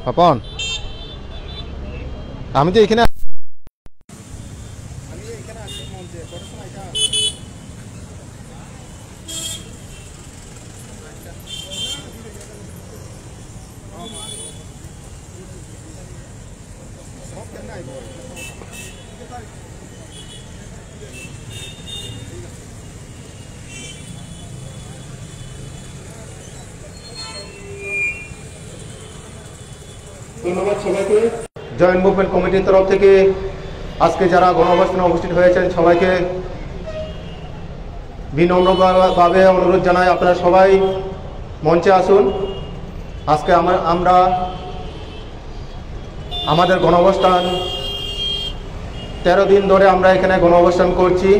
পাপন আমি তো এখানে ধন্যবাদ সবাইকে। জয়েন্ট মুভমেন্ট কমিটির তরফ থেকে আজকে যারা গণঅবস্থানে উপস্থিত হয়েছেন সবাইকে বিনম্রভাবে অনুরোধ জানাই, আপনারা সবাই মঞ্চে আসুন। আজকে আমরা আমাদের গণঅবস্থান 13 দিন ধরে আমরা এখানে গণঅবস্থান করছি।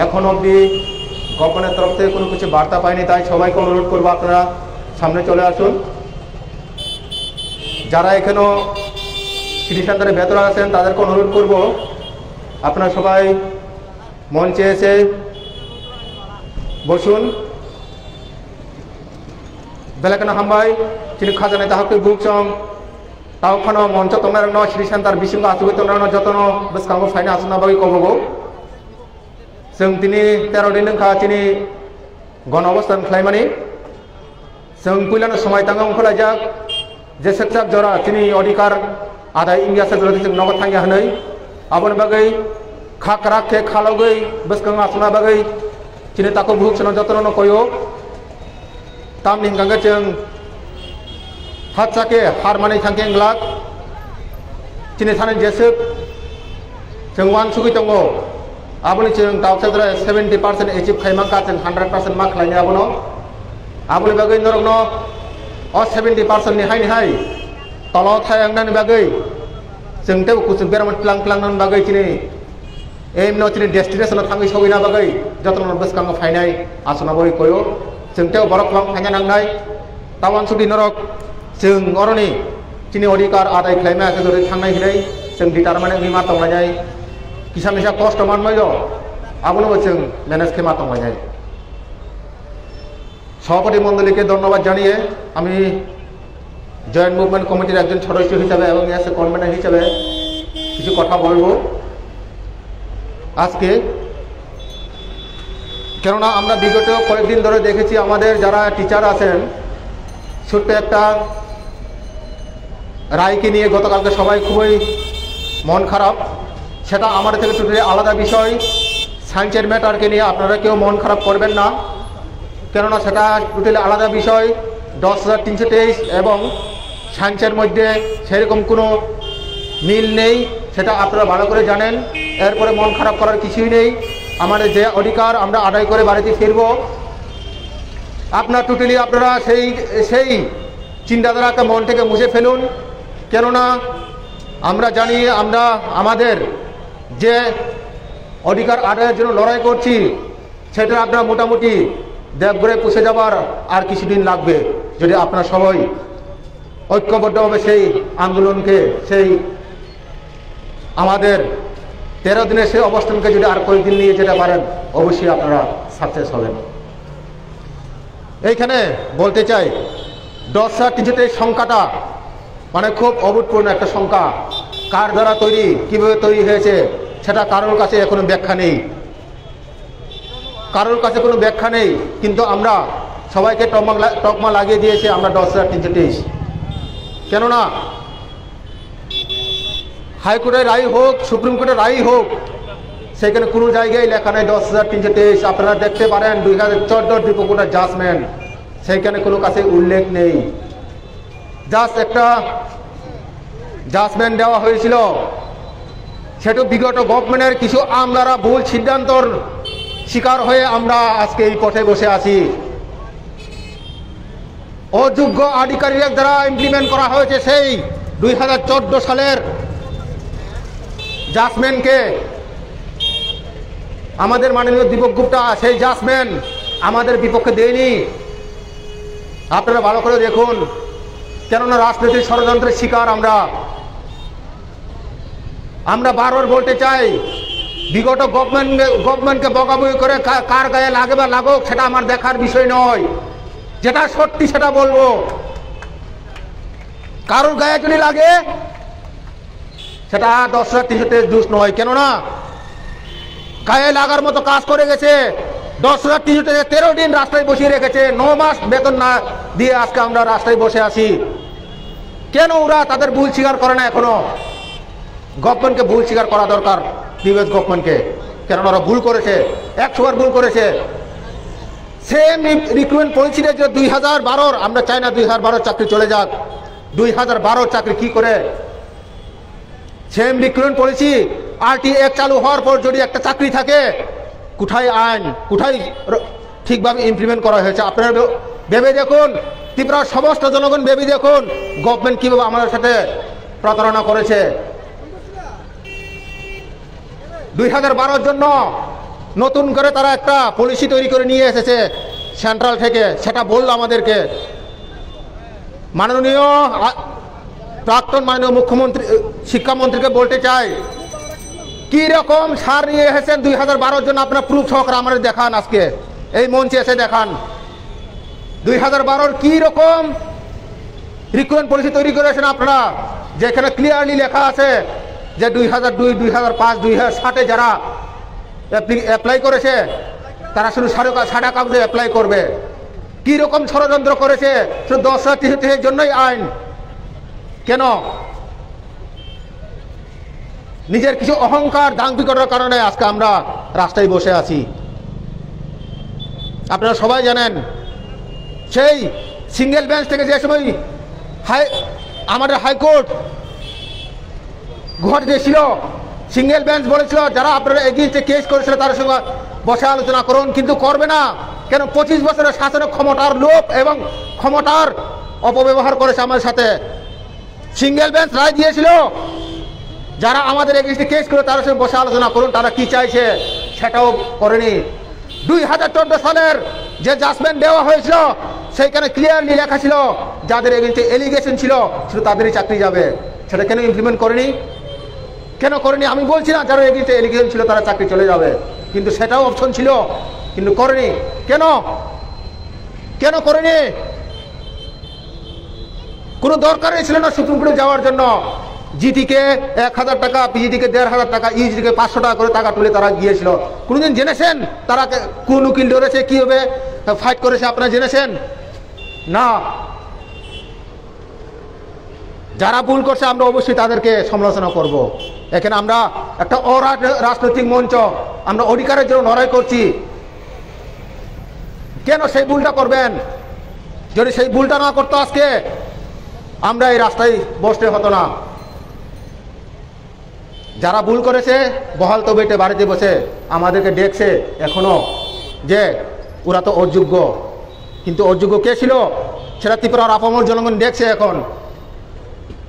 এখন অবধি গভর্নমেন্টের তরফ থেকে কোনো কিছু বার্তা পাইনি, তাই সবাইকে অনুরোধ করবো আপনারা সামনে চলে আসুন। যারা এখনো সিটি সেন্টারের ভেতরে আছেন তাদেরকে অনুরোধ করব আপনারা সবাই মঞ্চে এসে বসুন। বেলাকানা হামবাই চিনি খাজানে তাহকে বুকচম তাওখানো মঞ্চ তোমার ন সিটি সেন্টার বিসিং আসুগে তোমরা যতন বেসকাঙ্গো ফাইনে আসুনা বাকি কবগো जों दिनै 13 दिन खा चिनि गण अवस्थान खालामनानै जों पहिलानो समय थाङो ओंखारलायजाक जे सेक्साक जरा चिनि अधिकार आदाय इंडिया सेक्टर जों नगद थांया हनै आबन बागै खाकराक के खालगै बेसकांग आसना बागै चिनि ताको बुकसनो जतन कयो ताम निंगांगे जों हातसाके हारमानै थांके इंग्लाक चिनि थानाय जेसोक जों वान सुगै दङ आबोनि जों दावसाद्रा 70% एचिव खाइमांका जों 100% मा खालायनो आबोनो आबोनि बागै नरगनो अ 70% निहाय तल थायांनानि बागै जों ते कुसुम बेराम प्लांनानि बागै चिनि एम न चिनि डेस्टिनेशनाव थाङै सौहैना बागै जतन बेसकांग फाइनाय आसना बागै कयो जों ते बरक प्लां फाइना नांनाय तावान सुदि नरक जों अरनि चिनि अधिकार आदाय खालायमा जों थांनाय हिनै जों डिटारमाने निमा तंलायनाय किसा मिसा कष्ट मानबाय दं आबोनो जों मैनेज खेमा तंलायनाय सभापति मंडलीके धन्यवाद जानिए आमी जয়েন্ট मुभमेंट कमिटिर एकजन सदस्य हिसाबे एवं एस कनभेनर हिसाबे किछु कथा बोलबो आज के केनना आमरा विगत कयेकदिन धरे देखेछि आमादेर जारा टीचार आছেন ছোট্ট একটা রায়কে নিয়ে গতকালকে সবাই খুবই মন খারাপ সেটা আমাদের থেকে টোটালি আলাদা বিষয় সায়েন্সের ম্যাটারকে নিয়ে আপনারা কেউ মন খারাপ করবেন না কেননা সেটা টোটালি আলাদা বিষয় 10,323 এবং সায়েন্সের মধ্যে সেরকম কোনো মিল নেই সেটা আপনারা ভালো করে জানেন এরপরে মন খারাপ করার কিছুই নেই আমাদের যে অধিকার আমরা আদায় করে বাড়িতে ফিরব আপনারা টোটালি আপনারা সেই চিন্তাধারাকে মন থেকে মুছে ফেলুন কেননা আমরা জানি আমরা আমাদের যে অধিকার আদায়ের জন্য লড়াই করছি সেটা আপনারা মোটামুটি দেবঘরে পুষে যাবার আর কিছুদিন লাগবে যদি আপনারা সবাই ঐক্যবদ্ধভাবে সেই আন্দোলনকে সেই আমাদের 13 দিনের সেই অবস্থানকে যদি আর কয়েকদিন নিয়ে যেতে পারেন অবশ্যই আপনারা সাকসেস হবেন এইখানে বলতে চাই 10,323 সংখ্যাটা মানে খুব অভূতপূর্ণ একটা সংখ্যা কার দ্বারা তৈরি কিভাবে তৈরি হয়েছে সেটা কারোর কাছে এখনো ব্যাখ্যা নেই কারোর কাছে কোনো ব্যাখ্যা নেই কিন্তু আমরা সবাইকে টকমা লাগিয়ে দিয়েছে আমরা 10,323 কেননা হাইকোর্টের রায় হোক সুপ্রিম কোর্টের রায় হোক সেখানে কোনো জায়গায় লেখা নেই 10,323 আপনারা দেখতে পারেন 2014 ডিপোকোটার জাজমেন্ট সেখানে কোনো কাছে উল্লেখ নেই জাস্ট একটা জাজমেন্ট দেওয়া হয়েছিল সেটা বিগত গভর্নমেন্টের কিছু আমলারা ভুল সিদ্ধান্তর শিকার হয়ে আমরা আজকে এই পথে বসে আছি অযোগ্য আধিকারিকের দ্বারা ইমপ্লিমেন্ট করা হয়েছে সেই 2014 সালের জাজমেন্টকে আমাদের মাননীয় দীপক গুপ্তা সেই জাজমেন্ট আমাদের বিপক্ষে দেয়নি আপনারা ভালো করে দেখুন কেননা রাজনৈতিক ষড়যন্ত্রের শিকার আমরা বারবার বলতে চাই বিগত গভর্নমেন্টকে বকাবকি করে কার গায়ে লাগে বা লাগুক সেটা আমার দেখার বিষয় নয়, যেটা সত্যি সেটা বলবো। কারোর গায়ে যদি লাগে সেটা 10,323 দোষ নয়, কেননা গায়ে লাগার মতো কাজ করে গেছে। 10,313 দিন রাস্তায় বসিয়ে রেখেছে, 9 মাস বেতন না দিয়ে আজকে আমরা রাস্তায় বসে আছি। কেন ওরা তাদের ভুল স্বীকার করে না? এখনো গভর্নমেন্টকে ভুল স্বীকার করা দরকার, প্রিভিয়াস গভর্নমেন্টকে, কেননা ওরা ভুল করেছে, 100 বার ভুল করেছে। সেম রিক্রুটমেন্ট পলিসিতে যে 2012, আমরা চাই না 2012 চাকরি চলে যাক। 2012 চাকরি কি করে সেম রিক্রুটমেন্ট পলিসি RTA চালু হওয়ার পর যদি একটা চাকরি থাকে, কোথায় আইন, কোথায় ঠিকভাবে ইমপ্লিমেন্ট করা হয়েছে? আপনারা ভেবে দেখুন, ত্রিপুরার সমস্ত জনগণ ভেবে দেখুন গভর্নমেন্ট কিভাবে আমাদের সাথে প্রতারণা করেছে। 2012 জন্য নতুন করে তারা একটা পলিসি তৈরি করে নিয়ে এসেছে সেন্ট্রাল থেকে, সেটা বলল আমাদেরকে। মাননীয় প্রাক্তন মাননীয় মুখ্যমন্ত্রী শিক্ষামন্ত্রীকে বলতে চাই, কি রকম সার নিয়ে এসেছেন 2012 জন্য আপনারা প্রুফ সহকারে আমাদের দেখান, আজকে এই মঞ্চে এসে দেখান 2012 কি রকম রিক্রুটমেন্ট পলিসি তৈরি করেছেন আপনারা, যেখানে ক্লিয়ারলি লেখা আছে যে 2002, 2005, 2060 যারা অ্যাপ্লাই করেছে তারা শুধু সাদা কাগজে অ্যাপ্লাই করবে। কি রকম ষড়যন্ত্র করেছে, শুধু 10,000 জন্যই আইন। কেন? নিজের কিছু অহংকার দাম্ভিকতার কারণে আজকে আমরা রাস্তায় বসে আছি। আপনারা সবাই জানেন, সেই সিঙ্গেল বেঞ্চ থেকে যে সময় আমাদের হাইকোর্ট গুয়াহাটিতে ছিল, সিঙ্গেল বেঞ্চ বলেছিল যারা আপনারা এগেইনস্টে কেস করেছিল তাদের সঙ্গে বসে আলোচনা করুন, কিন্তু করবে না। কেন? 25 বছরের শাসনের ক্ষমতার লোভ এবং ক্ষমতার অপব্যবহার করেছে আমাদের সাথে। সিঙ্গেল বেঞ্চ রায় দিয়েছিল যারা আমাদের এগেইনস্টে কেস করে তাদের সঙ্গে বসে আলোচনা করুন, তারা কি চাইছে সেটাও করেনি। 2014 সালের যে জাজমেন্ট দেওয়া হয়েছিল সেইখানে ক্লিয়ারলি লেখা ছিল যাদের এগেইনস্টে এলিগেশন ছিল শুধু তাদেরই চাকরি যাবে। সেটা কেন ইমপ্লিমেন্ট করেনি? কেন করেনি? আমি বলছি না যারা এগেইনস্টে এলিগেশন ছিল তারা চাকরি চলে যাবে, কিন্তু সেটাও অপশন ছিল, কিন্তু করেনি। কেন? কেন করেনি? কোনো দরকারই ছিল না সুপ্রিম কোর্টে যাওয়ার জন্য। জিটিকে 1,000 টাকা, পিজিটিকে 1,500 টাকা, ইউজিটিকে 500 টাকা করে টাকা তুলে তারা গিয়েছিল। কোনোদিন জেনেছেন তারা কোন উকিল ধরেছে, কীভাবে ফাইট করেছে? আপনারা জেনেছেন না। যারা ভুল করছে আমরা অবশ্যই তাদেরকে সমালোচনা করব। এখানে আমরা একটা রাজনৈতিক মঞ্চ, আমরা অধিকারের জন্য লড়াই করছি। কেন সেই ভুলটা করবেন? যদি সেই ভুলটা না করতো আজকে আমরা এই রাস্তায় বসতে হতো না। যারা ভুল করেছে বহাল তবিয়তে বাড়িতে বসে আমাদেরকে দেখছে এখনো যে ওরা তো অযোগ্য, কিন্তু অযোগ্য কে ছিল সেটা ত্রিপুরার আপামর জনগণ দেখছে। এখন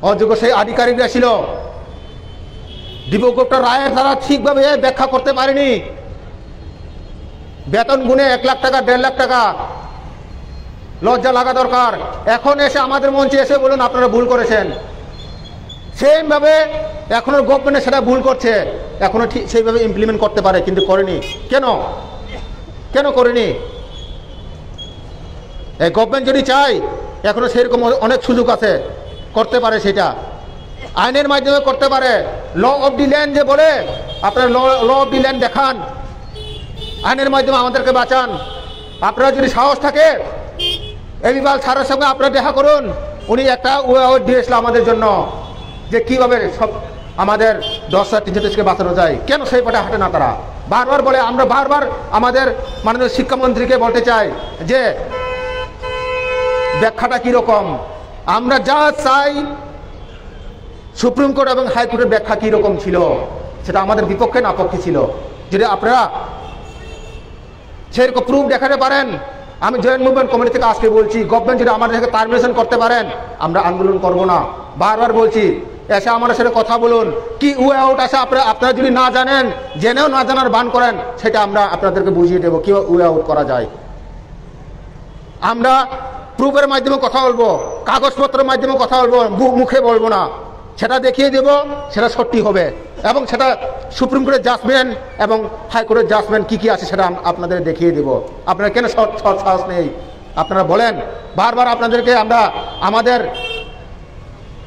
অযোগ্য সেই আধিকারিকরা ছিল। দীপক রায়ের তারা ঠিকভাবে ব্যাখ্যা করতে পারেনি। বেতন গুনে 1 লাখ টাকা, 1.5 লাখ টাকা, লজ্জা লাগা দরকার। এখন এসে আমাদের মঞ্চে এসে বলুন আপনারা ভুল করেছেন। সেম ভাবে এখনো গভর্নমেন্ট সেটা ভুল করছে, এখনো ঠিক সেইভাবে ইমপ্লিমেন্ট করতে পারে, কিন্তু করেনি। কেন? কেন করেনি? এই গভর্নমেন্ট যদি চায় এখনো সেরকম অনেক সুযোগ আছে, করতে পারে, সেটা আইনের মাধ্যমে করতে পারে। ল অফ দি ল্যান্ড যে বলে, আপনারা ল অফ দি ল্যান্ড দেখান, আইনের মাধ্যমে আমাদেরকে বাঁচান। আপনারা যদি সাহস থাকে এবিবাল স্যারের সঙ্গে আপনারা দেখা করুন। উনি একটা ওয়ে দিয়েছিল আমাদের জন্য যে কীভাবে সব আমাদের 10,000 বাঁচানো যায়। কেন সেই পথে হাঁটে না তারা? বারবার বলে। আমরা বারবার আমাদের মাননীয় শিক্ষামন্ত্রীকে বলতে চাই যে ব্যাখ্যাটা কীরকম। আমরা যা চাই সুপ্রিম কোর্ট এবং হাইকোর্টের ব্যাখ্যা কীরকম ছিল সেটা আমাদের বিপক্ষে না পক্ষে ছিল। যদি আপনারা সেরকম প্রুফ দেখাতে পারেন, আমি জয়েন্ট মুভমেন্ট কমিটি থেকে আজকে বলছি, গভর্নমেন্ট যদি আমাদের থেকে পারমিশন করতে পারেন আমরা আন্দোলন করব না। বারবার বলছি, এসে আমাদের সাথে কথা বলুন। কি ওয়ে আউট আছে আপনারা যদি না জানেন, জেনেও না জানার বান করেন, সেটা আমরা আপনাদেরকে বুঝিয়ে দেবো কীভাবে ওয়ে আউট করা যায়। আমরা প্রুফের মাধ্যমে কথা বলবো, কাগজপত্রের মাধ্যমে কথা বলবো, মুখে বলবো না। সেটা দেখিয়ে দেব, সেটা সত্যি হবে এবং সেটা সুপ্রিম কোর্টের জাজমেন্ট এবং হাইকোর্টের জাজমেন্ট কী কী আছে সেটা আপনাদের দেখিয়ে দেব। আপনারা কেন সাহস নেই? আপনারা বলেন, বারবার আপনাদেরকে আমরা আমাদের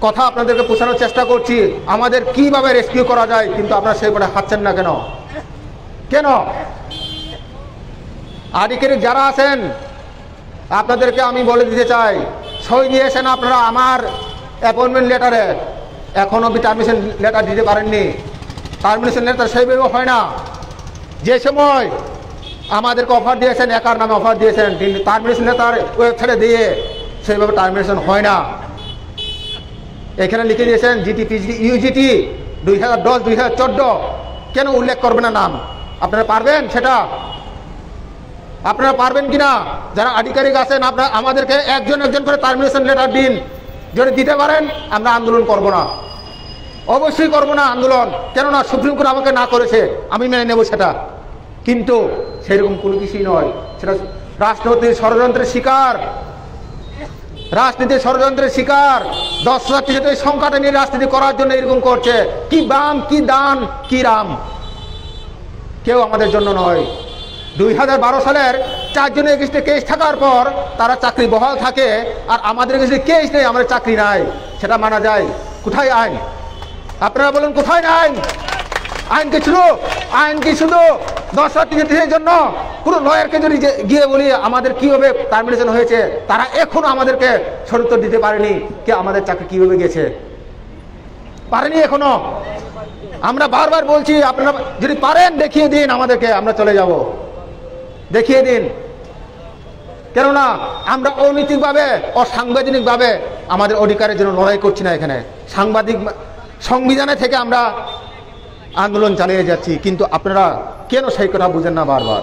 কথা আপনাদেরকে পৌঁছানোর চেষ্টা করছি, আমাদের কিভাবে রেস্কিউ করা যায়, কিন্তু আপনারা সেইভাবে হাঁটছেন না কেন? কেন? আধিকারিক যারা আছেন আপনাদেরকে আমি বলে দিতে চাই, সই দিয়েছেন আপনারা আমার অ্যাপয়েন্টমেন্ট লেটারে, এখন অবধি টার্মিনেশন লেটার দিতে পারেননি। টার্মিনেশন লেটার সেইভাবে হয় না। যে সময় আমাদেরকে অফার দিয়েছেন, একার নামে অফার দিয়েছেন, কিন্তু টার্মিনেশন লেটার ওয়েবসাইটে দিয়ে সেইভাবে টার্মিনেশন হয় না। এখানে লিখে দিয়েছেন জিটি পিজিটি ইউজিটি 2010-2014, কেন উল্লেখ করবে না নাম? আপনারা পারবেন সেটা? আপনারা পারবেন কিনা? যারা আধিকারিক আছেন আপনারা আমাদেরকে একজন একজন করে টার্মিনেশন লেটার দিন। যদি দিতে পারেন আমরা আন্দোলন করব না, অবশ্যই করব না আন্দোলন, কেননা সুপ্রিম কোর্ট আমাকে না করেছে, আমি মেনে নেব সেটা। কিন্তু সেরকম কোনো কিছুই নয়, সেটা রাজনৈতিক ষড়যন্ত্রের শিকার, রাজনীতির ষড়যন্ত্রের শিকার। 10 টিকিটের এই সংখ্যাটা নিয়ে রাজনীতি করার জন্য এরকম করছে। কি বাম, কি দান, কি রাম, কেউ আমাদের জন্য নয়। 2012 সালের 4 জনের এগেইনস্টে কেস থাকার পর তারা চাকরি বহাল থাকে, আর আমাদের এগেইনস্টে কেস নেই, আমাদের চাকরি নাই, সেটা মানা যায়? কোথায় আইন? আপনারা বলুন, কোথায় আইন? আইন কি শুধু 10 টিকিটের জন্য? কোনো লয়ারকে যদি গিয়ে বলি আমাদের কীভাবে টার্মিনেশন হয়েছে, তারা এখনো আমাদেরকে সদুত্তর দিতে পারেনি যে আমাদের চাকরি কীভাবে গেছে, পারেনি এখনো। আমরা বারবার বলছি, আপনারা যদি পারেন দেখিয়ে দিন আমাদেরকে, আমরা চলে যাব, দেখিয়ে দিন। কেননা আমরা অনৈতিকভাবে, অসাংবিধানিকভাবে আমাদের অধিকারের জন্য লড়াই করছি না। এখানে সংবিধানে থেকে আমরা আন্দোলন চালিয়ে যাচ্ছি, কিন্তু আপনারা কেন সেই কথা বুঝেন না? বারবার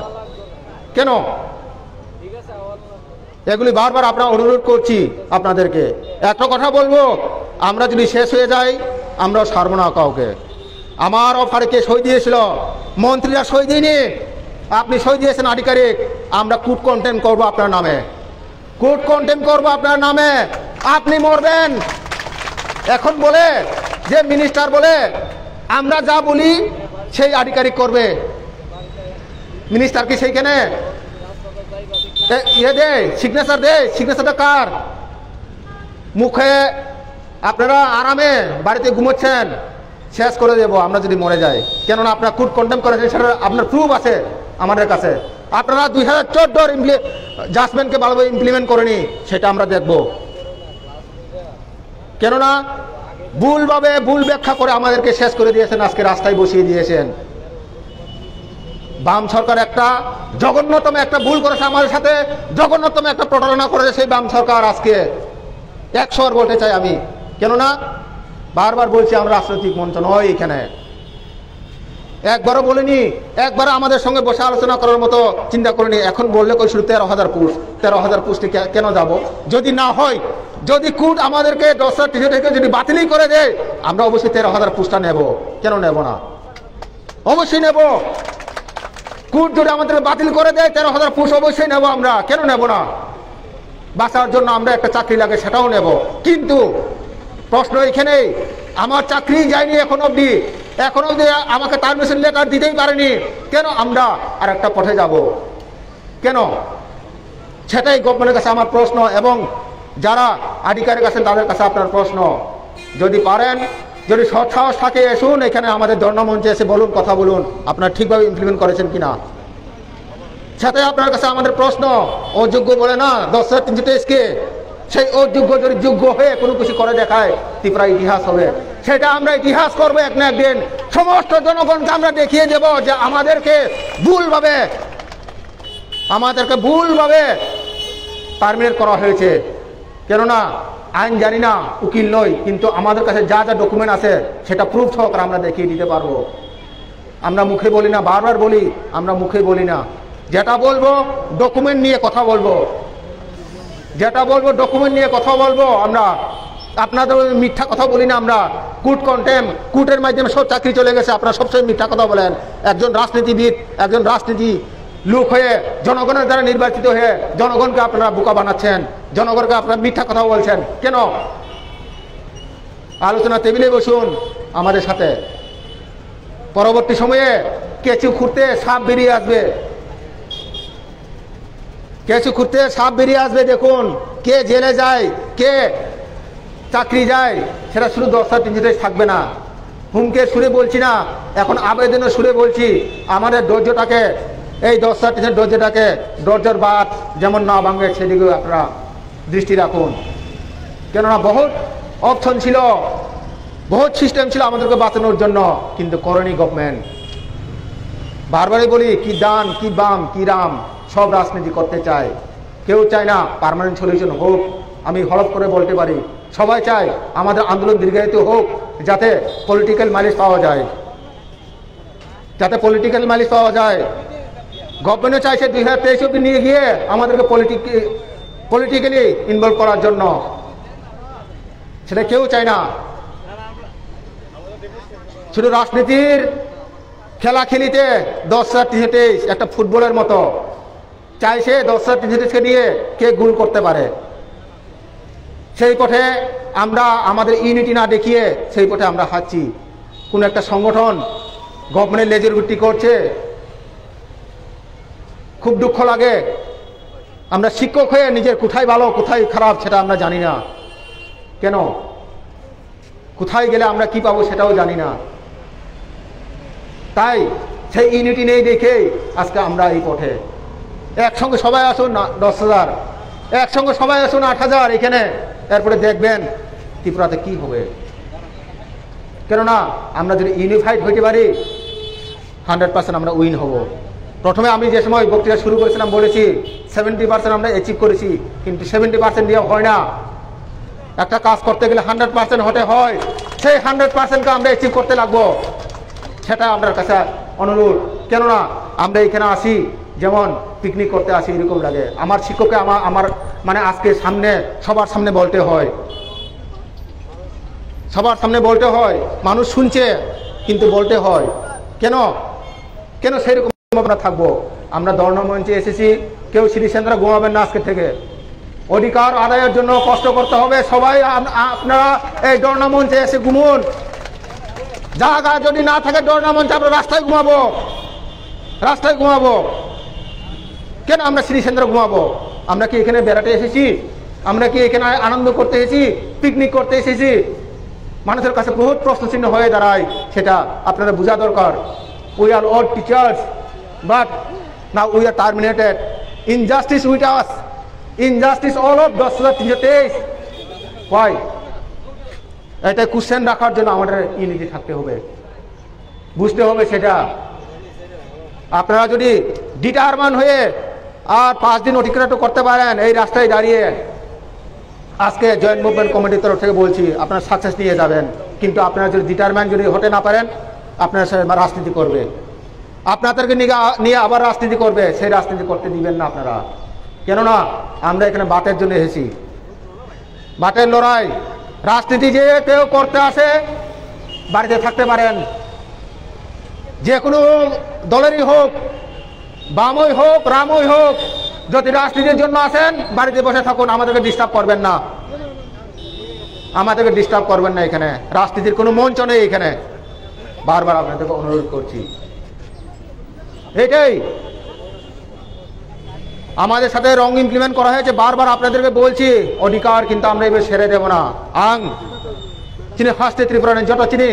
কেন? এগুলি বারবার আপনারা অনুরোধ করছি আপনাদেরকে। একটা কথা বলবো, আমরা যদি শেষ হয়ে যাই আমরা ছাড়বো না কাউকে। আমার অফারে কে সই দিয়েছিল? মন্ত্রীরা সই দিইনি, আপনি সই দিয়েছেন আধিকারিক। আমরা কোর্ট কন্টেম্প করবো আপনার নামে, কোর্ট কন্টেম্প করবো আপনার নামে। আপনি মরবেন। এখন বলে যে মিনিস্টার বলে আমরা যা বলি সেই আধিকারিক করবে। মিনিস্টার কি সেইখানে ইয়ে দেয়, সিগনেচার দেয়? সিগনেচারটা কার? মুখে আপনারা আরামে বাড়িতে ঘুমোচ্ছেন, শেষ করে দেবো আমরা যদি মরে যাই। কেননা আপনারা কোর্ট কন্টেম্প করেছেন, সেটা আপনার প্রুফ আছে আমাদের কাছে। আপনারা 2014 জাজমেন্টকে ভালোভাবে ইমপ্লিমেন্ট করেনি, সেটা আমরা দেখব। কেননা ভুলভাবে ভুল ব্যাখ্যা করে আমাদেরকে শেষ করে দিয়েছেন, আজকে রাস্তায় বসিয়ে দিয়েছেন। বাম সরকার একটা জঘন্যতম একটা ভুল করেছে আমাদের সাথে, জঘন্যতম একটা প্রতারণা করেছে সেই বাম সরকার। আজকে 100 বার বলতে চাই আমি, কেননা বারবার বলছি আমরা রাজনৈতিক মঞ্চ নয় এখানে। একবারও বলিনি, একবারও আমাদের সঙ্গে বসে আলোচনা করার মতো চিন্তা করিনি। এখন বললে কই শুধু 13,000 পোস্ট, 13,000 পোস্টে কেন যাব? যদি না হয়, যদি কোর্ট আমাদেরকে 10 টিকিট থেকে যদি বাতিলই করে দেয়, আমরা অবশ্যই 13,000 পোস্টটা নেব। কেন নেব না? অবশ্যই নেব। কোর্ট যদি আমাদের বাতিল করে দেয় 13,000 পোস্ট অবশ্যই নেব আমরা। কেন নেব না? বাঁচার জন্য আমরা একটা চাকরি লাগে, সেটাও নেব। কিন্তু প্রশ্ন এখানেই, আমার চাকরি যায়নি এখন অবধি, আমাকে টার্মিনেশন লেটার দিতেই পারেনি, কেন আমরা আর একটা পথে যাব? কেন? সেটাই গভর্নমেন্টের কাছে আমার প্রশ্ন, এবং যারা আধিকারিক আছেন তাদের কাছে আপনার প্রশ্ন। যদি পারেন, যদি সৎ সাহস থাকে, এসুন এখানে আমাদের ধর্ণামঞ্চে এসে বলুন, কথা বলুন আপনারা ঠিকভাবে ইমপ্লিমেন্ট করেছেন কিনা। সাথে আপনার কাছে আমাদের প্রশ্ন, অযোগ্য বলে না 10,323 সেই অযোগ্য যদি যোগ্য হয়ে কোনো কিছু করে দেখায়, ত্রিপুরা ইতিহাস হবে। সেটা আমরা ইতিহাস করবো এক না একদিন। সমস্ত জনগণকে আমরা দেখিয়ে দেব যে আমাদেরকে ভুলভাবে টার্মিনেট করা হয়েছে। কেননা আইন জানি না, উকিল নই, কিন্তু আমাদের কাছে যা যা ডকুমেন্ট আছে সেটা প্রুফ সহকারে আমরা দেখিয়ে দিতে পারবো। আমরা মুখে বলি না, বারবার বলি, আমরা মুখে বলি না। যেটা বলবো ডকুমেন্ট নিয়ে কথা বলবো, যেটা বলবো ডকুমেন্ট নিয়ে কথা বলবো। আমরা আপনাদের মিথ্যা কথা বলি না। আমরা কোর্ট কন্টেম্প, কোর্টের মাধ্যমে সব চাকরি চলে গেছে, আপনারা সবসময় মিথ্যা কথা বলেন। একজন রাজনীতিবিদ, একজন রাজনীতি লোক হয়ে, জনগণের দ্বারা নির্বাচিত হয়ে জনগণকে আপনারা বোকা বানাচ্ছেন, জনগণকে আপনারা মিথ্যা কথা বলছেন। কেন? আলোচনা টেবিলে বসুন আমাদের সাথে। পরবর্তী সময়ে কেঁচু খুঁড়তে সাপ বেরিয়ে আসবে, কেঁচু খুঁড়তে সাপ বেরিয়ে আসবে। দেখুন কে জেলে যায়, কে চাকরি যায়, সেটা শুধু 10-3 থাকবে না। হুমকে সুরে বলছি না, এখন আবেদনের সুরে বলছি, আমাদের ধৈর্যটাকে, এই 10-3 ধৈর্যটাকে, ধৈর্যের বাদ যেমন না ভাঙে সেদিকেও আপনারা দৃষ্টি রাখুন। কেননা বহুত অপশন ছিল, বহুত সিস্টেম ছিল আমাদেরকে বাঁচানোর জন্য, কিন্তু করেনি গভর্নমেন্ট। বারবারই বলি, কি ডান কি বাম কি রাম, সব রাজনীতি করতে চায়, কেউ চায় না পার্মানেন্ট সলিউশন হোক। আমি হলফ করে বলতে পারি, সবাই চায় আমাদের আন্দোলন দীর্ঘায়িত হোক, যাতে পলিটিক্যাল মাইলেজ পাওয়া যায়, যাতে পলিটিক্যাল মাইলেজ পাওয়া যায়। গভর্নমেন্টও চাইছে 2023 অব্দি নিয়ে গিয়ে আমাদেরকে পলিটিক্যালি ইনভলভ করার জন্য, সেটা কেউ চায় না। শুধু রাজনীতির খেলা খেলিতে 10-3 একটা ফুটবলের মতো চাইছে 10-3 নিয়ে কে গোল করতে পারে। সেই পথে আমরা আমাদের ইউনিটি না দেখিয়ে সেই পথে আমরা হাঁটছি। কোন একটা সংগঠন গভর্নমেন্টের লেজের গুটি করছে, খুব দুঃখ লাগে। আমরা শিক্ষক হয়ে নিজের কোথায় ভালো কোথায় খারাপ সেটা আমরা জানি না, কেন কোথায় গেলে আমরা কি পাবো সেটাও জানি না। তাই সেই ইউনিটি নেই দেখে আজকে আমরা এই পথে। একসঙ্গে সবাই আসুন 10,000, একসঙ্গে সবাই আসুন 8,000 এখানে, এরপরে দেখবেন ত্রিপুরাতে কি হবে। কেননা আমরা যদি ইউনিফাইড হইতে পারি 100% আমরা উইন হব। প্রথমে আমি যে সময় বক্তৃতা শুরু করেছিলাম বলেছি 70% আমরা অ্যাচিভ করেছি, কিন্তু 70% দিয়ে হয় না। একটা কাজ করতে গেলে 100% হতে হয়, সেই 100%কে আমরা অ্যাচিভ করতে লাগবো। সেটা আপনার কাছে অনুরোধ। কেননা আমরা এখানে আসি যেমন পিকনিক করতে আসি এরকম লাগে। আমার শিক্ষককে আমার মানে আজকে সামনে সবার সামনে বলতে হয়, সবার সামনে বলতে হয়। মানুষ শুনছে কিন্তু বলতে হয়। কেন কেন সেইরকম আমরা থাকবো? আমরা ধর্ণমঞ্চে এসেছি, কেউ সিরিসেন্দ্রা ঘুমাবেন না আজকে থেকে। অধিকার আদায়ের জন্য কষ্ট করতে হবে সবাই। আপনারা এই ধর্ণমঞ্চে এসে ঘুমুন। জায়গা যদি না থাকে ধর্ণমঞ্চে আমরা রাস্তায় ঘুমাবো, রাস্তায় ঘুমাবো। কেন আমরা সিরিসেন্দ্রা ঘুমাবো? আমরা কি এখানে বেড়াতে এসেছি? আমরা কি এখানে আনন্দ করতে এসেছি, পিকনিক করতে এসেছি? মানুষের কাছে বহুত প্রশ্নচিহ্ন হয়ে দাঁড়ায়, সেটা আপনারা বোঝা দরকার। We are all teachers, but now we are terminated. Injustice with us, injustice all of 10,323। Why? এটা কোশ্চেন রাখার জন্য আমাদের ইউনিটি থাকতে হবে, বুঝতে হবে সেটা। আপনারা যদি ডিটারমান হয়ে আর 5 দিন অতিক্রান্ত করতে পারেন এই রাস্তায় দাঁড়িয়ে, আজকে জয়েন্ট মুভমেন্ট কমিটির তরফ থেকে বলছি আপনারা সাকসেস নিয়ে যাবেন। কিন্তু আপনারা যদি ডিটারমেন্ট যদি হতে না পারেন, আপনারা রাজনীতি করবে, আপনাদেরকে নিয়ে আবার রাজনীতি করবে। সেই রাজনীতি করতে দিবেন না আপনারা। কেননা আমরা এখানে বাটের জন্য এসেছি, বাটের লড়াই। রাজনীতি যে কেউ করতে আসে বাড়িতে থাকতে পারেন, যে কোনো দলেরই হোক, বামই হোক রামই হোক, যদি রাজনীতির জন্য আসেন বাড়িতে বসে থাকুন, আমাদেরকে ডিস্টার্ব করবেন না, আমাদেরকে ডিস্টার্ব করবেন না। এখানে রাজনীতির কোনো মঞ্চ নেই এখানে, বারবার আপনাদেরকে অনুরোধ করছি। এটাই আমাদের সাথে রং ইমপ্লিমেন্ট করা হয়েছে, বারবার আপনাদেরকে বলছি। অধিকার কিন্তু আমরা এবার সেরে দেব না। আং চিনি ফার্স্টে ত্রিপুরা যত চিনি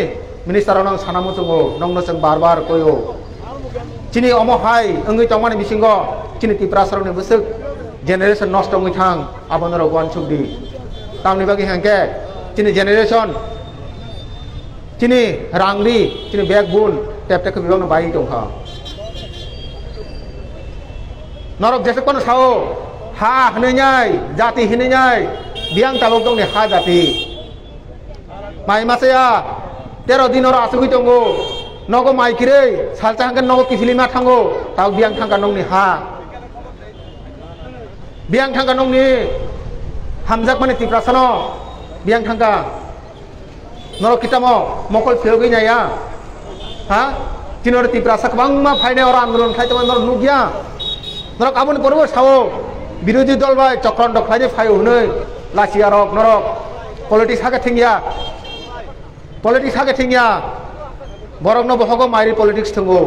মিনিস্টার নং সানামুচুং নংনসং বারবার কয়ো চিনি অমহাই অঙ্গি টংমানি বিসিঙ্গ চিনি ত্রিপুরা সরংনি বুসুক জেনারেশন নষ্ট অঙ্গি থাং আবনর ওয়ান সুকদি তামনি বাকি হাঙ্কে চিনি জেনারেশন চিনি রাংলি চিনি ব্যাকবোন টেপটেক বিভাগ বাই দंखा नरक जैसे कोन साओ हा हनैनाय जाति हिनैनाय बियां ताबक दंनि हा जाति माइ मासेया 13 दिन आसुगि दंगो नगो माइकिरै सालचा हांगन नगो किफिलिमा थांगो ताव बियां थांगा नंनि हा बियां थांगा नंनि हामजाक माने तिप्रासनो बियां थांगा नरक कितामो मकल फेलगै नाया हा तिनर तिप्रासा गोबां फायनाय और आंदोलन खायतमा नरक नुगिया नरक आबुन करबो सावो बिरोधी दल बाय चक्रान्त खायदे फाय हुनै लासिया रक नरक पलिटिक्स हागे थिंगिया politics hage thingya borogno bohogo mairi politics thungo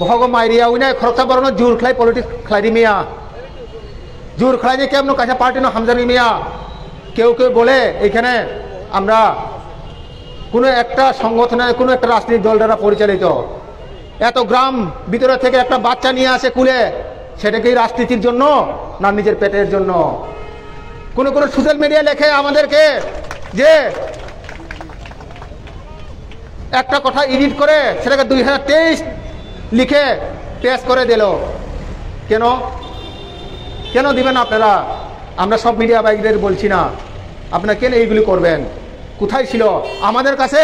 bohogo mairiya uina khorcha borogno jur khlai politics khlai miya জোর খেলাইনি কেমন কাছে পার্টি না হামজানি মিয়া কেউ কেউ বলে এখানে আমরা কোনো একটা সংগঠনের কোনো একটা রাজনৈতিক দল দ্বারা পরিচালিত এত গ্রাম ভিতরে থেকে একটা বাচ্চা নিয়ে আসে কুলে সেটা কি রাজনীতির জন্য না নিজের পেটের জন্য কোন কোন সোশ্যাল মিডিয়া লেখে আমাদেরকে যে একটা কথা এডিট করে সেটাকে 2023 লিখে পেশ করে দিল কেন কেন দিবেন আপনারা আমরা সব মিডিয়া বাইকদের বলছি না আপনারা কেন এইগুলি করবেন কোথায় ছিল আমাদের কাছে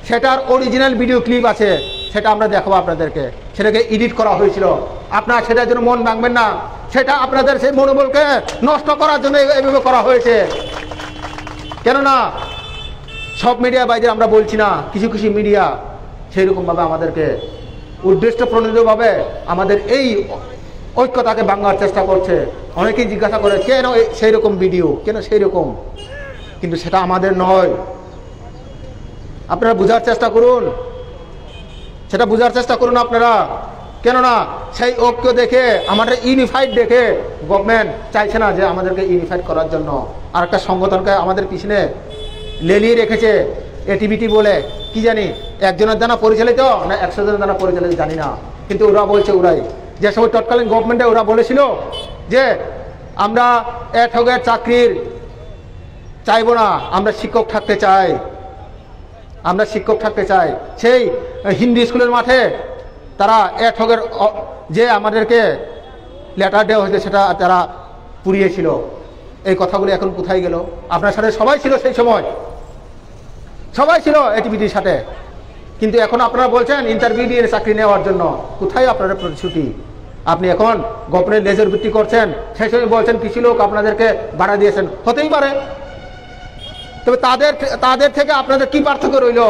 সেটার অরিজিনাল ভিডিও ক্লিপ আছে সেটা আমরা দেখাবো আপনাদেরকে সেটাকে এডিট করা হয়েছিল আপনারা সেটার জন্য মন ভাঙবেন না সেটা আপনাদের সেই মনোবলকে নষ্ট করার জন্য এইভাবে করা হয়েছে কেননা সব মিডিয়া বাইকদের আমরা বলছি না কিছু কিছু মিডিয়া সেই রকমভাবে আমাদেরকে উদ্দেশ্য প্রণোদিতভাবে আমাদের এই ঐক্যতাকে ভাঙার চেষ্টা করছে অনেকেই জিজ্ঞাসা করে কেন সেই রকম ভিডিও কেন সেই রকম কিন্তু সেটা আমাদের নয় আপনারা বোঝার চেষ্টা করুন সেটা বোঝার চেষ্টা করুন আপনারা কেননা সেই ঐক্য দেখে আমাদের ইউনিফাইড দেখে গভর্নমেন্ট চাইছে না যে আমাদেরকে ইউনিফাইড করার জন্য আর একটা সংগঠনকে আমাদের পিছনে লেলিয়ে রেখেছে এটিভিটি বলে কি জানি একজনের দ্বারা পরিচালিত না 100 জনের দ্বারা পরিচালিত জানি না কিন্তু ওরা বলছে ওরাই যে সময় তৎকালীন গভর্নমেন্টে ওরা বলেছিল যে আমরা এঠগের চাকরির চাইবো না আমরা শিক্ষক থাকতে চাই আমরা শিক্ষক থাকতে চাই সেই হিন্দি স্কুলের মাঠে তারা এঠগের যে আমাদেরকে লেটার দেওয়া হয়েছে সেটা তারা পুড়িয়েছিল এই কথাগুলি এখন কোথায় গেল আপনার সাথে সবাই ছিল সেই সময় সবাই ছিল এটিভিটির সাথে কিন্তু এখন আপনারা বলছেন ইন্টারভিউ দিয়ে চাকরি নেওয়ার জন্য কোথায় আপনাদের প্রতিশ্রুতি আপনি এখন গভর্নমেন্ট লেজার ভিত্তি করছেন সেই সময় বলছেন কিছু লোক আপনাদেরকে বাড়া দিয়েছেন হতেই পারে তবে তাদের থেকে আপনাদের কি পার্থক্য রইল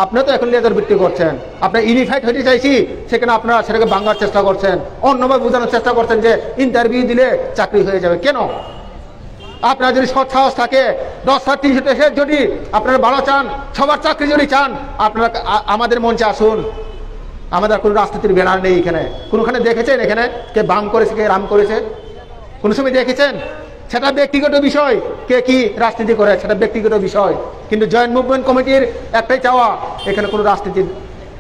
আপনারা তো এখন লেজার ভিত্তি করছেন আপনারা ইউনিফাইড হতে চাইছি সেখানে আপনারা সেটাকে ভাঙার চেষ্টা করছেন অন্যভাবে বোঝানোর চেষ্টা করছেন যে ইন্টারভিউ দিলে চাকরি হয়ে যাবে কেন আপনারা যদি সৎ সাহস থাকে 10,300 যদি আপনারা ভালো চান সবার চাকরি যদি চান আপনারা আমাদের মঞ্চে আসুন আমাদের কোনো রাজনীতির ব্যানার নেই এখানে কোনোখানে দেখেছেন এখানে কে বাম করেছে কে রাম করেছে কোনো সময় দেখেছেন সেটা ব্যক্তিগত বিষয় কে কি রাজনীতি করে সেটা ব্যক্তিগত বিষয় কিন্তু জয়েন্ট মুভমেন্ট কমিটির একটাই চাওয়া এখানে কোনো রাজনীতির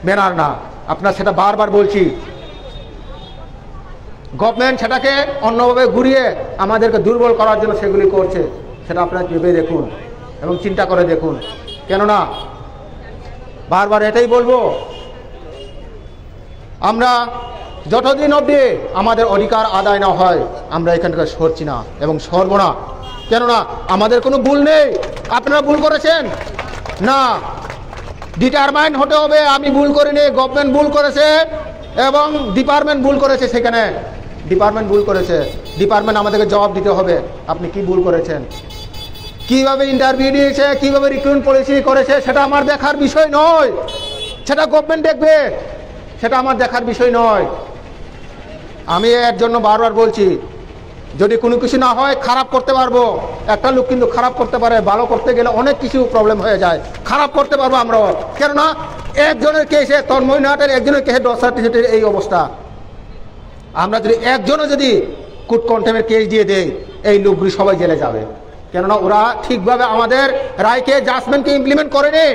ব্যানার না আপনারা সেটা বারবার বলছি গভর্নমেন্ট সেটাকে অন্যভাবে ঘুরিয়ে আমাদেরকে দুর্বল করার জন্য সেগুলি করছে সেটা আপনারা ভেবে দেখুন এবং চিন্তা করে দেখুন কেননা বারবার এটাই বলবো আমরা যতদিন অবধি আমাদের অধিকার আদায় না হয় আমরা এখান থেকে সরছি না এবং সরব না কেননা আমাদের কোনো ভুল নেই আপনারা ভুল করেছেন না ডিটারমাইন্ড হতে হবে আমি ভুল করিনি গভর্নমেন্ট ভুল করেছে এবং ডিপার্টমেন্ট ভুল করেছে সেখানে ডিপার্টমেন্ট ভুল করেছে ডিপার্টমেন্ট আমাদেরকে জবাব দিতে হবে আপনি কি ভুল করেছেন কিভাবে ইন্টারভিউ দিয়েছে কিভাবে রিক্রুটমেন্ট পলিসি করেছে সেটা আমার দেখার বিষয় নয় সেটা গভর্নমেন্ট দেখবে সেটা আমার দেখার বিষয় নয় আমি এর জন্য বারবার বলছি যদি কোনো কিছু না হয় খারাপ করতে পারবো একটা লোক কিন্তু খারাপ করতে পারে ভালো করতে গেলে অনেক কিছু প্রবলেম হয়ে যায় খারাপ করতে পারবো আমরাও কেননা একজনের কেসে তন্ময় নাটের একজনের কেসে 10 সার্টিফিকেটের এই অবস্থা আমরা যদি একজনও যদি কুট কন্টেমের কেস দিয়ে দেই এই লোকগুলি সবাই জেলে যাবে কেননা ওরা ঠিকভাবে আমাদের রায়কে জাজমেন্টকে ইমপ্লিমেন্ট করেনি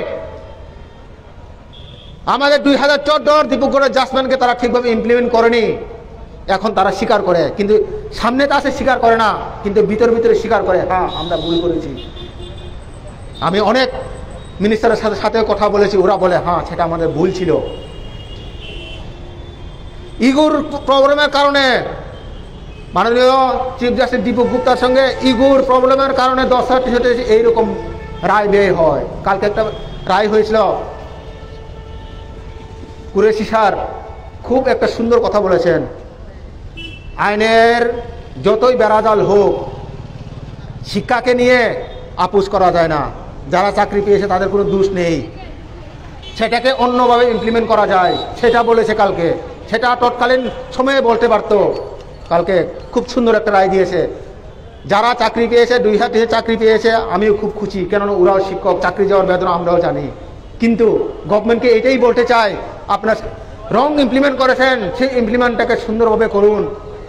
আমাদের 2014 দীপকগড়ের জাজমেন্টকে তারা ঠিকভাবে ইমপ্লিমেন্ট করেনি এখন তারা স্বীকার করে কিন্তু সামনে তো আসে স্বীকার করে না কিন্তু ভিতরে স্বীকার করে হ্যাঁ আমরা ভুল করেছি আমি অনেক মিনিস্টারের সাথে কথা বলেছি ওরা বলে হ্যাঁ সেটা আমাদের ভুল ছিল ইগুর প্রবলেমের কারণে মাননীয় চিফ জাস্টিস দীপক গুপ্তার সঙ্গে ইগুর প্রবলেমের কারণে 10 সার্টিফিকেট এইরকম রায় ব্যয় হয় কালকে একটা রায় হয়েছিল কুরেশি স্যার খুব একটা সুন্দর কথা বলেছেন আইনের যতই বেড়াজাল হোক শিক্ষাকে নিয়ে আপোষ করা যায় না যারা চাকরি পেয়েছে তাদের কোনো দোষ নেই সেটাকে অন্যভাবে ইমপ্লিমেন্ট করা যায় সেটা বলেছে কালকে সেটা তৎকালীন সময়ে বলতে পারতো কালকে খুব সুন্দর একটা রায় দিয়েছে যারা চাকরি পেয়েছে 2000 চাকরি পেয়েছে আমিও খুব খুশি, কেননা ওরাও শিক্ষক, চাকরি যাওয়ার বেদনা আমরাও জানি। কিন্তু গভর্নমেন্টকে এটাই বলতে চাই, আপনার রং ইমপ্লিমেন্ট করেছেন, সেই ইমপ্লিমেন্টটাকে সুন্দরভাবে করুন।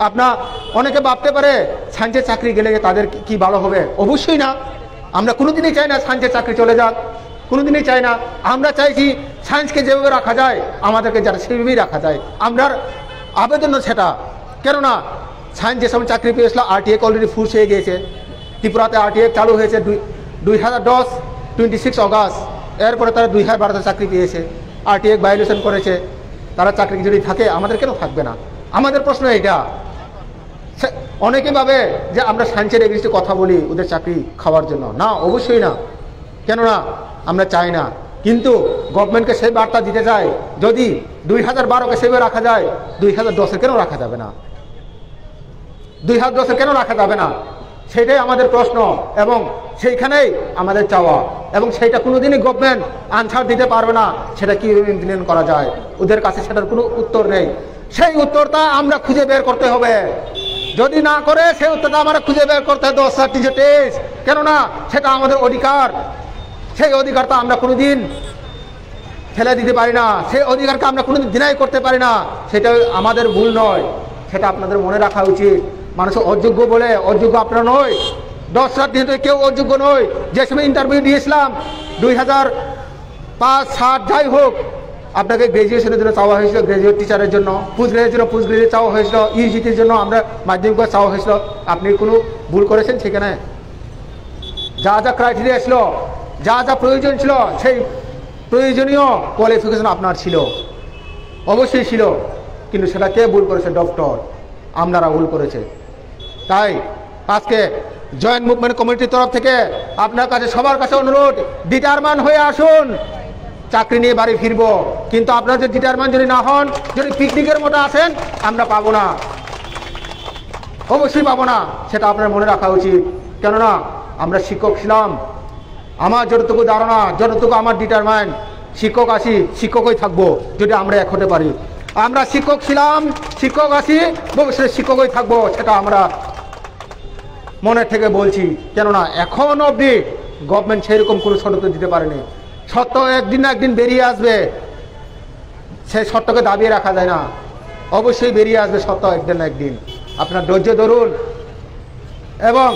আপনার অনেকে ভাবতে পারে সায়েন্সের চাকরি গেলে তাদের কি ভালো হবে, অবশ্যই না। আমরা কোনোদিনই চাই না সায়েন্সের চাকরি চলে যাক, কোনোদিনই চাই না। আমরা চাইছি সায়েন্সকে যেভাবে রাখা যায় আমাদেরকে যারা সেইভাবেই রাখা যায়, আমরার আবেদন সেটা। কেননা সায়েন্স যে সময় চাকরি পেয়েছিল RTF অলরেডি ফুস হয়ে গিয়েছে, ত্রিপুরাতে RTF চালু হয়েছে 2010 26 অগাস্ট, এরপরে তারা 2012 চাকরি পেয়েছে। RTF ভায়োলেশন করেছে, তারা চাকরি যদি থাকে আমাদের কেন থাকবে না? আমাদের প্রশ্ন এইটা। অনেকে ভাবে যে আমরা সায়েন্সের এগেইনস্টে কথা বলি ওদের চাকরি খাওয়ার জন্য, না, অবশ্যই না। কেননা আমরা চাই না, কিন্তু গভর্নমেন্টকে সেই বার্তা দিতে চাই, যদি 2012কে সেভাবে রাখা যায় 2010 কেন রাখা যাবে না? 2010 কেন রাখা যাবে না? সেটাই আমাদের প্রশ্ন এবং সেইখানেই আমাদের চাওয়া, এবং সেইটা কোনোদিনই গভর্নমেন্ট আনসার দিতে পারবে না সেটা কীভাবে ইমপ্লিমেন্ট করা যায়। ওদের কাছে সেটার কোনো উত্তর নেই। সেই উত্তরটা আমরা খুঁজে বের করতে হবে। যদি না করে সেই উত্তরটা আমরা খুঁজে বের করতে হবে 10 টেস্ট, কেননা সেটা আমাদের অধিকার। সেই অধিকারটা আমরা কোনোদিন ফেলে দিতে পারি না, সেই অধিকারকে আমরা কোনোদিন ডিনাই করতে পারি না। সেটা আমাদের ভুল নয়, সেটা আপনাদের মনে রাখা উচিত। মানুষ অযোগ্য বলে অযোগ্য আপনারা নয়, 10 রাত দিন কেউ অযোগ্য নয়। যে সময় ইন্টারভিউ দিয়েছিলাম 2005, 7 যাই হোক, আপনাকে গ্র্যাজুয়েশনের জন্য চাওয়া হয়েছিল, গ্র্যাজুয়েট টিচারের জন্য, পোস্ট গ্র্যাজুয়েটের জন্য পোস্ট গ্র্যাজুয়েট চাওয়া হয়েছিল, ইউজিটির জন্য আমরা মাধ্যমিক চাওয়া হয়েছিল। আপনি কোনো ভুল করেছেন সেখানে? যা যা ক্রাইটেরিয়া ছিল, যা যা প্রয়োজন ছিল, সেই প্রয়োজনীয় কোয়ালিফিকেশন আপনার ছিল, অবশ্যই ছিল। কিন্তু সেটা কে ভুল করেছে? ডক্টর, আপনারা ভুল করেছে। তাই আজকে জয়েন্ট মুভমেন্ট কমিটির তরফ থেকে আপনার কাছে সবার কাছে অনুরোধ, ডিটারমান হয়ে আসুন। চাকরি নিয়ে বাড়ি ফিরবো, কিন্তু আপনারা যদি ডিটারমান যদি না হন, যদি পিকনিকের মতো আসেন, আমরা পাবো না, অবশ্যই পাবো না। সেটা আপনার মনে রাখা উচিত। কেননা আমরা শিক্ষক ছিলাম, আমার যতটুকু ধারণা, যতটুকু আমার ডিটারমাইন্ড, শিক্ষক আসি শিক্ষকই থাকবো যদি আমরা এক হতে পারি। আমরা শিক্ষক ছিলাম, শিক্ষক আসি, ভবিষ্যতে শিক্ষকই থাকবো, সেটা আমরা মনের থেকে বলছি। কেননা এখন অবধি গভর্নমেন্ট সেরকম কোনো শর্ত দিতে পারেনি। সত্য একদিন না একদিন বেরিয়ে আসবে, সেই সত্যকে দাবিয়ে রাখা যায় না, অবশ্যই বেরিয়ে আসবে সত্য একদিন না একদিন। আপনার ধৈর্য ধরুন, এবং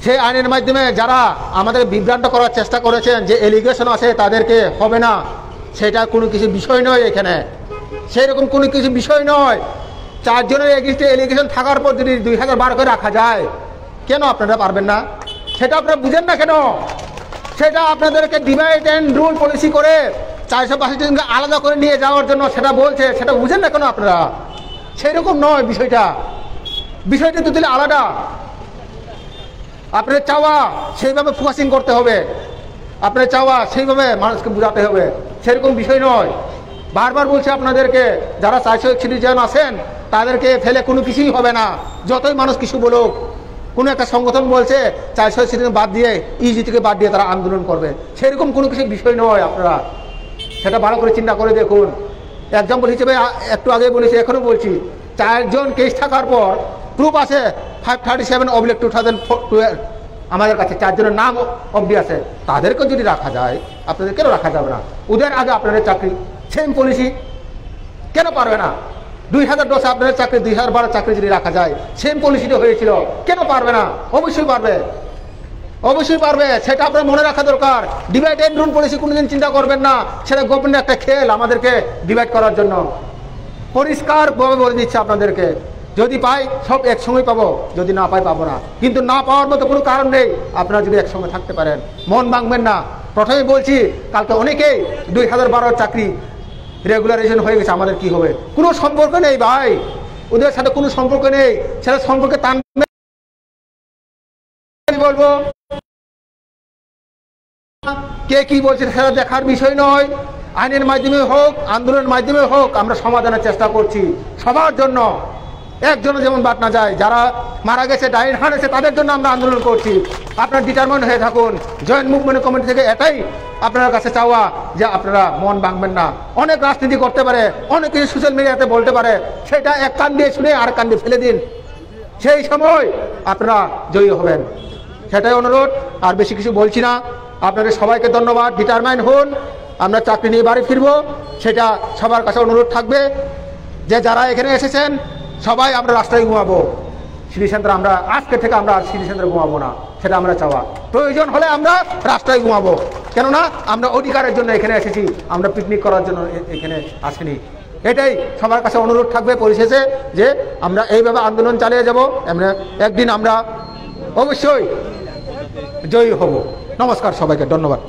সেই আইনের মাধ্যমে যারা আমাদের বিভ্রান্ত করার চেষ্টা করেছেন, যে এলিগেশন আছে তাদেরকে হবে না, সেটা কোনো কিছু বিষয় নয়। এখানে সেরকম কোনো কিছু বিষয় নয়। 4 জনের এগেইনস্টে এলিগেশন থাকার পর যদি 2012 করে রাখা যায়, কেন আপনারা পারবেন না? সেটা আপনারা বুঝেন না কেন? সেটা আপনাদেরকে ডিভাইড অ্যান্ড রুল পলিসি করে 462 জনকে আলাদা করে নিয়ে যাওয়ার জন্য সেটা বলছে, সেটা বুঝেন না কেন আপনারা? সেরকম নয় বিষয়টা, বিষয়টা তো তাহলে আলাদা। আপনার চাওয়া সেইভাবে ফোকাসিং করতে হবে, আপনার চাওয়া সেইভাবে মানুষকে বোঝাতে হবে, সেরকম বিষয় নয়। বারবার বলছে আপনাদেরকে, যারা 461 জন আছেন তাদেরকে ফেলে কোনো কিছুই হবে না, যতই মানুষ কিছু বলুক। কোনো একটা সংগঠন বলছে 461 বাদ দিয়ে, ইজি থেকে বাদ দিয়ে তারা আন্দোলন করবে, সেরকম কোনো কিছু বিষয় নয়। আপনারা সেটা ভালো করে চিন্তা করে দেখুন। এক্সাম্পল হিসেবে একটু আগে বলেছি, এখনও বলছি, 4 জন কেস থাকার পর প্রুফ আছে 537/2012 আমাদের কাছে 4 জনের নাম অবধি আছে। তাদেরকে যদি রাখা যায়, আপনাদের কেন রাখা যাবে না? ওদের আগে আপনাদের চাকরি, সেম পলিসি, কেন পারবে না? 2010 আপনাদের চাকরি, 2012 চাকরি যদি রাখা যায়, সেম পলিসিটা হয়েছিল, কেন পারবে না? অবশ্যই পারবে, অবশ্যই পারবে। সেটা আপনার মনে রাখা দরকার। ডিভাইড অ্যান্ড রুল পলিসি কোনোদিন চিন্তা করবেন না, সেটা গভর্নমেন্টের একটা খেল আমাদেরকে ডিভাইড করার জন্য। পরিষ্কারভাবে বলে দিচ্ছে আপনাদেরকে, যদি পাই সব একসঙ্গেই পাবো, যদি না পাই পাবো না। কিন্তু না পাওয়ার মতো কোনো কারণ নেই, আপনারা যদি একসঙ্গে থাকতে পারেন। মন ভাঙবেন না। প্রথমেই বলছি, কালকে অনেকেই 2012 চাকরি রেগুলারাইজেশন হয়ে গেছে, আমাদের কি হবে? কোনো সম্পর্ক নেই ভাই, ওদের সাথে কোনো সম্পর্ক নেই। সেটা সম্পর্কে টানবে বলবো, কে কি বলছে সেটা দেখার বিষয় নয়। আইনের মাধ্যমে হোক, আন্দোলনের মাধ্যমে হোক, আমরা সমাধানের চেষ্টা করছি সবার জন্য। একজনও যেমন বাদ না যায়। যারা মারা গেছে, ডাইন হারিয়েছে, তাদের জন্য আমরা আন্দোলন করছি। আপনারা ডিটারমাইন্ড হয়ে থাকুন। জয়েন্ট মুভমেন্ট কমিটি থেকে এটাই আপনার কাছে চাওয়া, যে আপনারা মন ভাঙবেন না। অনেক রাজনীতি করতে পারে, অনেক কিছু সোশ্যাল মিডিয়াতে বলতে পারে, সেটা এক কান দিয়ে শুনে আর কান দিয়ে ফেলে দিন, সেই সময় আপনারা জয়ী হবেন, সেটাই অনুরোধ। আর বেশি কিছু বলছি না, আপনাদের সবাইকে ধন্যবাদ। ডিটারমাইন হন, আমরা চাকরি নিয়ে বাড়ি ফিরবো, সেটা সবার কাছে অনুরোধ থাকবে যে যারা এখানে এসেছেন সবাই আমরা রাস্তায় ঘুমাবো। সিটি সেন্টার আমরা আজকে থেকে আমরা সিটি সেন্টারে ঘুমাবো না, সেটা আমরা চাওয়া। প্রয়োজন হলে আমরা রাস্তায় ঘুমাবো, কেননা আমরা অধিকারের জন্য এখানে এসেছি, আমরা পিকনিক করার জন্য এখানে আসিনি। এটাই সবার কাছে অনুরোধ থাকবে পরিশেষে, যে আমরা এইভাবে আন্দোলন চালিয়ে যাব, আমরা একদিন আমরা অবশ্যই জয়ী হব। নমস্কার, সবাইকে ধন্যবাদ।